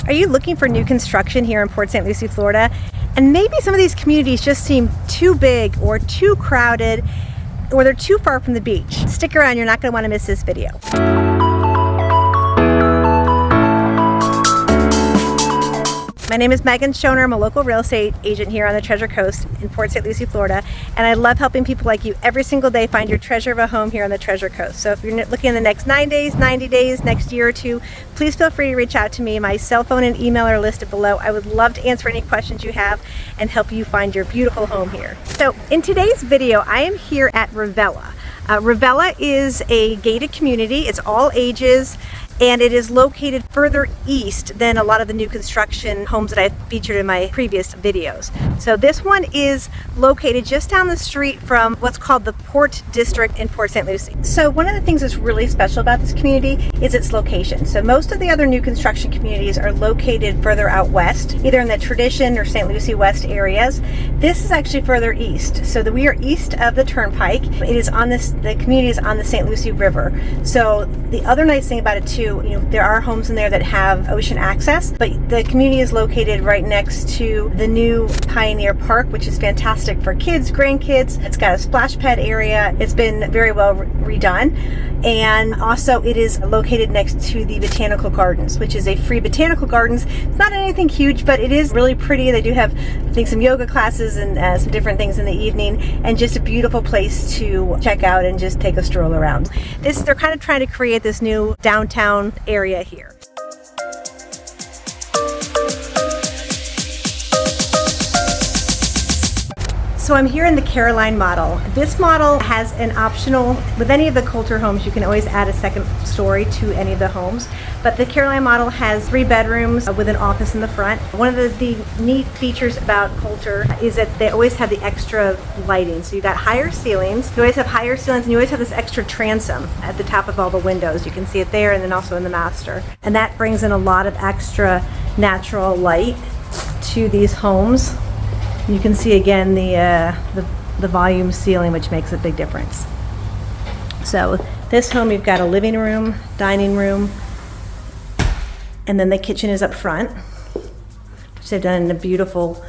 Are you looking for new construction here in Port St Lucie, Florida? And maybe some of these communities just seem too big or too crowded, or they're too far from the beach. Stick around, you're not going to want to miss this video. My name is Megan Schoner. I'm a local real estate agent here on the Treasure Coast in Port St Lucie, Florida, and I love helping people like you every single day find your treasure of a home here on the Treasure Coast. So if you're looking in the next 9 days, 90 days, next year or two, please feel free to reach out to me. My cell phone and email are listed below. I would love to answer any questions you have and help you find your beautiful home here. So in today's video, I am here at Rivella. Rivella is a gated community. It's all ages, and it is located further east than a lot of the new construction homes that I've featured in my previous videos. So this one is located just down the street from what's called the Port District in Port St Lucie. So one of the things that's really special about this community is its location. So most of the other new construction communities are located further out west, either in the Tradition or St. Lucie West areas. This is actually further east. So we are east of the Turnpike. It is on the community is on the St. Lucie River. So the other nice thing about it too, there are homes in there that have ocean access, but the community is located right next to the new Pioneer Park, which is fantastic for kids, grandkids. It's got a splash pad area. It's been very well redone. And also it is located next to the Botanical Gardens, which is a free botanical gardens. It's not anything huge, but it is really pretty. They do have, I think, some yoga classes and some different things in the evening, and just a beautiful place to check out and just take a stroll around. They're kind of trying to create this new downtown area here. So I'm here in the Caroline model. This model has an optional, with any of the Coulter homes, you can always add a second story to any of the homes. But the Caroline model has 3 bedrooms with an office in the front. One of the neat features about Coulter is that they always have the extra lighting. So you've got higher ceilings. You always have higher ceilings, and you always have this extra transom at the top of all the windows. You can see it there and then also in the master. And that brings in a lot of extra natural light to these homes. You can see again the volume ceiling, which makes a big difference. So this home, you've got a living room, dining room, and then the kitchen is up front, which they've done in the beautiful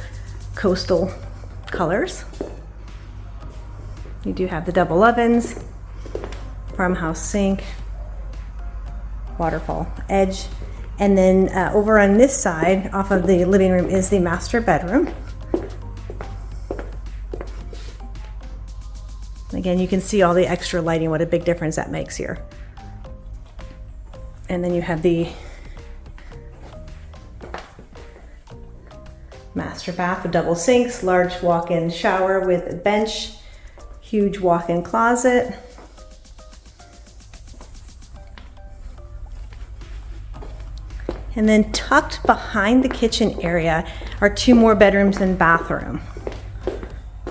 coastal colors. You do have the double ovens, farmhouse sink, waterfall edge, and then over on this side, off of the living room, is the master bedroom. Again, you can see all the extra lighting, what a big difference that makes here. And then you have the master bath with double sinks, large walk-in shower with a bench, huge walk-in closet. And then tucked behind the kitchen area are 2 more bedrooms and bathroom.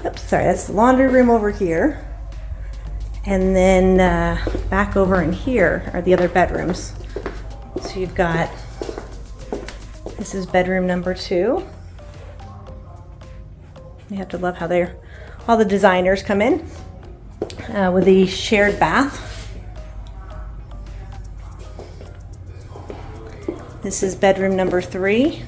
Oops, sorry, that's the laundry room over here. And then back over in here are the other bedrooms. So you've got, this is bedroom number 2. You have to love how all the designers come in with the shared bath. This is bedroom number 3.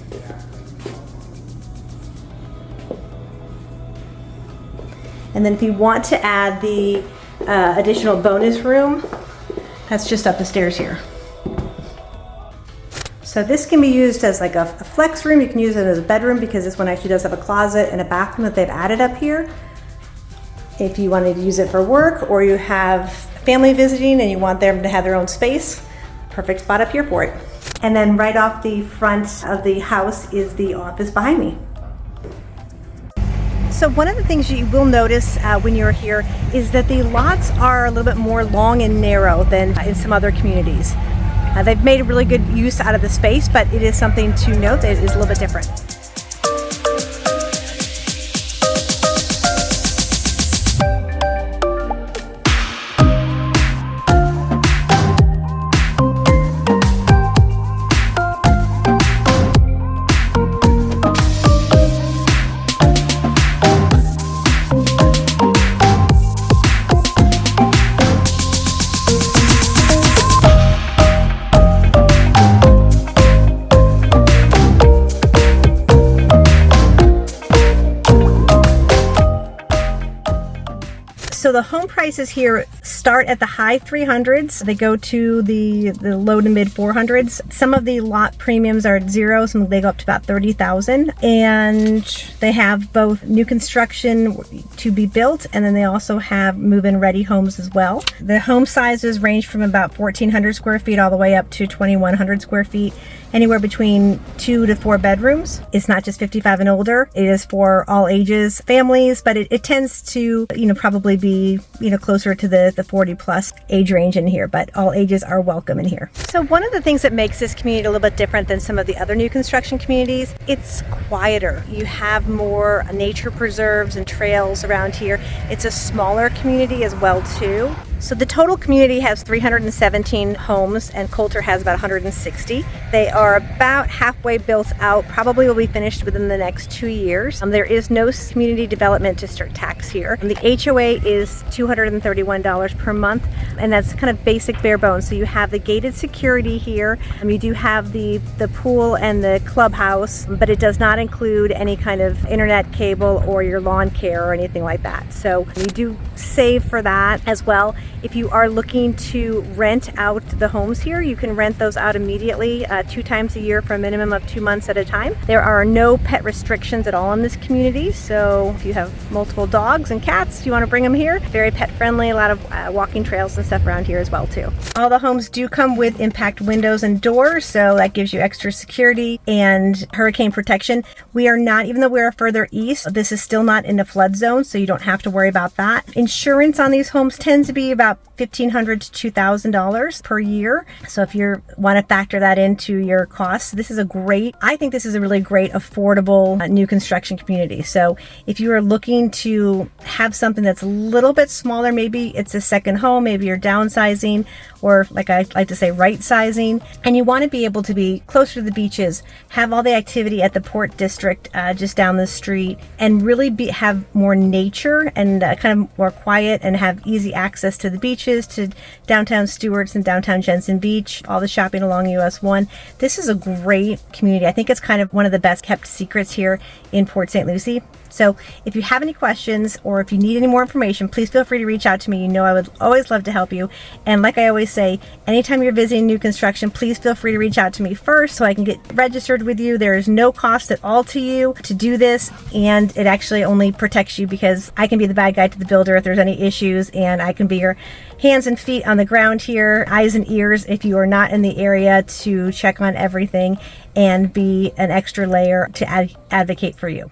And then if you want to add the additional bonus room, that's just up the stairs here. So this can be used as like a flex room. You can use it as a bedroom because this one actually does have a closet and a bathroom that they've added up here. If you wanted to use it for work, or you have family visiting and you want them to have their own space, perfect spot up here for it. And then right off the front of the house is the office behind me. So one of the things you will notice when you're here is that the lots are a little bit more long and narrow than in some other communities. They've made a really good use out of the space, but it is something to note that it is a little bit different. So the home prices here start at the high 300s. They go to the low to mid 400s. Some of the lot premiums are at zero, so they go up to about 30,000. And they have both new construction to be built, and then they also have move-in ready homes as well. The home sizes range from about 1,400 square feet all the way up to 2,100 square feet. Anywhere between 2 to 4 bedrooms. It's not just 55 and older. It is for all ages, families, but it tends to, probably be, closer to the 40 plus age range in here, but all ages are welcome in here. So one of the things that makes this community a little bit different than some of the other new construction communities, it's quieter. You have more nature preserves and trails around here. It's a smaller community as well too. So the total community has 317 homes and Coulter has about 160. They are about halfway built out, probably will be finished within the next 2 years. There is no community development district tax here. And the HOA is $231 per month, and that's kind of basic bare bones. So you have the gated security here. You do have the pool and the clubhouse, but it does not include any kind of internet cable or your lawn care or anything like that. So you do save for that as well. If you are looking to rent out the homes here, you can rent those out immediately 2 times a year for a minimum of 2 months at a time. There are no pet restrictions at all in this community, so if you have multiple dogs and cats, you want to bring them here. Very pet friendly, a lot of walking trails and stuff around here as well too. All the homes do come with impact windows and doors, so that gives you extra security and hurricane protection. We are not, even though we're further east, this is still not in a flood zone, so you don't have to worry about that. Insurance on these homes tends to be about $1,500 to $2,000 per year. So if you want to factor that into your costs, I think this is a really great affordable new construction community. So if you are looking to have something that's a little bit smaller, maybe it's a second home, maybe you're downsizing, or like I like to say, right sizing, and you want to be able to be closer to the beaches, have all the activity at the Port District just down the street, and really have more nature and kind of more quiet and have easy access to the beaches, to downtown Stewart's and downtown Jensen Beach, all the shopping along US 1. This is a great community. I think it's kind of one of the best kept secrets here in Port St. Lucie. So if you have any questions or if you need any more information, please feel free to reach out to me. I would always love to help you. And like I always say, anytime you're visiting new construction, please feel free to reach out to me first so I can get registered with you. There is no cost at all to you to do this, and it actually only protects you because I can be the bad guy to the builder if there's any issues, and I can be your hands and feet on the ground here, eyes and ears if you are not in the area, to check on everything and be an extra layer to advocate for you.